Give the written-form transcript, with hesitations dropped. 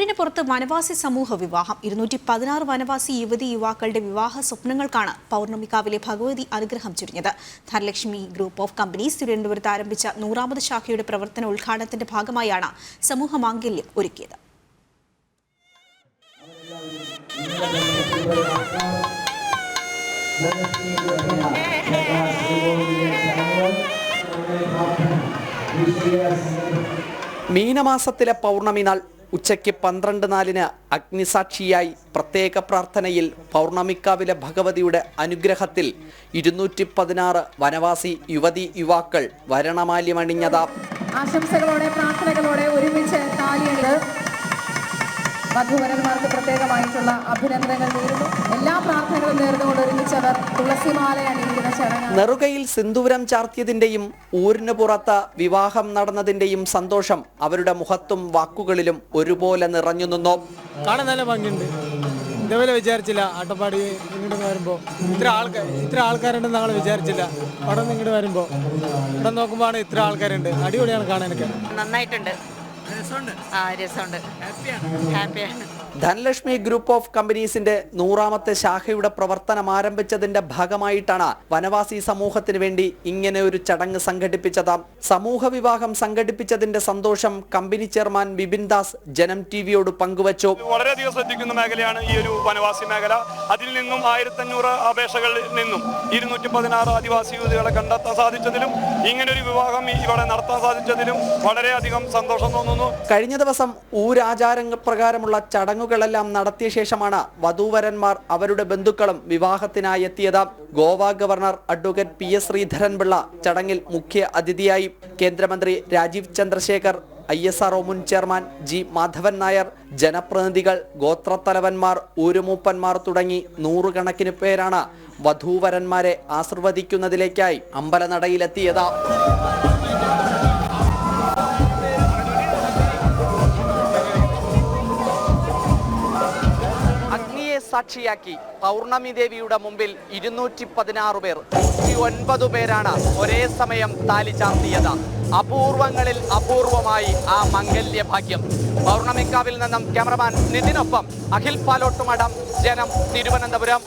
ഊരിന് പുറത്ത് വനവാസി സമൂഹ വിവാഹം 216 വനവാസി യുവതി യുവാക്കളുടെ വിവാഹ സ്വപ്നങ്ങൾക്കാണ് പൗർണമിക്കാവിലെ ഭഗവതി അനുഗ്രഹം ചുരിഞ്ഞത്. ധനലക്ഷ്മി ഗ്രൂപ്പ് ഓഫ് കമ്പനീസ് തിരുവനന്തപുരത്ത് ആരംഭിച്ച 100ാമത് ശാഖയുടെ പ്രവർത്തന ഉദ്ഘാടനത്തിന്റെ ഭാഗമായാണ് സമൂഹ മാംഗല്യം ഒരുക്കിയത്. മീനമാസത്തിലെ പൗർണമി നാൾ ഉച്ചയ്ക്ക് 12:04 അഗ്നിസാക്ഷിയായി പ്രത്യേക പ്രാർത്ഥനയിൽ പൗർണമിക്കാവിലെ ഭഗവതിയുടെ അനുഗ്രഹത്തിൽ 216 വനവാസി യുവതി യുവാക്കൾ വരണമാല്യമണിഞ്ഞതാ. ആശംസകളോടെ പ്രാർത്ഥനകളോടെ ഒരുമിച്ച് താലിയണിത് വധുവരന്മാർക്ക് പ്രത്യേകമായിട്ടുള്ള അഭിനന്ദനങ്ങൾ നേരുന്നു. എല്ലാ പ്രാർത്ഥനകളും നേർന്നുകൊണ്ട് ഒരുമിച്ചവർ തുളസിമാല അണിയിക്കുന്ന ചടങ്ങ്. നെറുകയിൽ സിന്ദൂരം ചാർത്തിയതിന്റെയും ഊരിന് പുറത്ത് വിവാഹം നടന്നതിന്റെയും സന്തോഷം അവരുടെ മുഖത്തും വാക്കുകളിലും ഒരുപോലെ നിറഞ്ഞു നിന്നു. കാണാൻ നല്ല ഭംഗിയുണ്ട്. ഇതേപോലെ വിചാരിച്ചില്ല അട്ടപ്പാടി ഇങ്ങോട്ട് വരുമ്പോൾ ഇത്ര ആൾക്കാരുണ്ടെന്ന് ഞങ്ങൾ വിചാരിച്ചില്ല. അവിടെ നിന്ന് ഇങ്ങോട്ട് വരുമ്പോൾ ഇവിടെ നോക്കുമ്പോൾ ഇത്ര ആൾക്കാരുണ്ട്. അടിപൊളിയാണ് കാണാനൊക്കെ. നന്നായിട്ടുണ്ട്. രസമുണ്ട്. ഹാപ്പിയാണ്. ധനലക്ഷ്മി ഗ്രൂപ്പ് ഓഫ് കമ്പനീസിന്റെ 100ാമത്തെ ശാഖയുടെ പ്രവർത്തനം ആരംഭിച്ചതിന്റെ ഭാഗമായിട്ടാണ് വനവാസി സമൂഹത്തിന് വേണ്ടി ഇങ്ങനെ ഒരു ചടങ്ങ് സംഘടിപ്പിച്ചത്. സമൂഹ വിവാഹം സംഘടിപ്പിച്ചതിന്റെ സന്തോഷം കമ്പനി ചെയർമാൻ വിപിൻ ദാസ് ജനം ടിവിയോട് പങ്കുവച്ചു. വളരെയധികം ശ്രദ്ധിക്കുന്ന മേഖലയാണ് ഈ ഒരു വനവാസി മേഖല. അതിൽ നിന്നും 1500 അപേക്ഷകളിൽ നിന്നും 216 ആദിവാസി യുവതികളെ കണ്ടെത്താൻ സാധിച്ചതിലും ഇങ്ങനൊരു വിവാഹം ഇവിടെ നടത്താൻ സാധിച്ചതിലും വളരെയധികം സന്തോഷം തോന്നുന്നു. കഴിഞ്ഞ ദിവസം ഊരാചാരങ്ങൾ പ്രകാരമുള്ള ചടങ്ങുകളെല്ലാം നടത്തിയ ശേഷമാണ് വധൂവരന്മാർ അവരുടെ ബന്ധുക്കളും വിവാഹത്തിനായി എത്തിയത്. Goa governor advocate PS Sreedharan Pillai ചടങ്ങിൽ മുഖ്യ അതിഥിയായി. കേന്ദ്രമന്ത്രി രാജീവ് ചന്ദ്രശേഖർ, ISRO മുൻ ചെയർമാൻ G മാധവൻ നായർ, ജനപ്രതിനിധികൾ, ഗോത്രത്തലവന്മാർ, ഊരുമൂപ്പന്മാർ തുടങ്ങി 100 കണക്കിന് പേരാണ് വധൂവരന്മാരെ ആശീർവദിക്കുന്നതിലേക്കായി അമ്പലനടയിലെത്തിയത്. സാക്ഷിയാക്കി പൗർണമി ദേവിയുടെ മുമ്പിൽ 216 പേർ, 109 പേരാണ് ഒരേ സമയം താലി ചാർത്തിയത്. അപൂർവങ്ങളിൽ അപൂർവമായി ആ മംഗല്യഭാഗ്യം. പൗർണമിക്കാവിൽ നിന്നും ക്യാമറമാൻ നിതിനൊപ്പം അഖിൽ പാലോട്ടുമഠം, ജനം, തിരുവനന്തപുരം.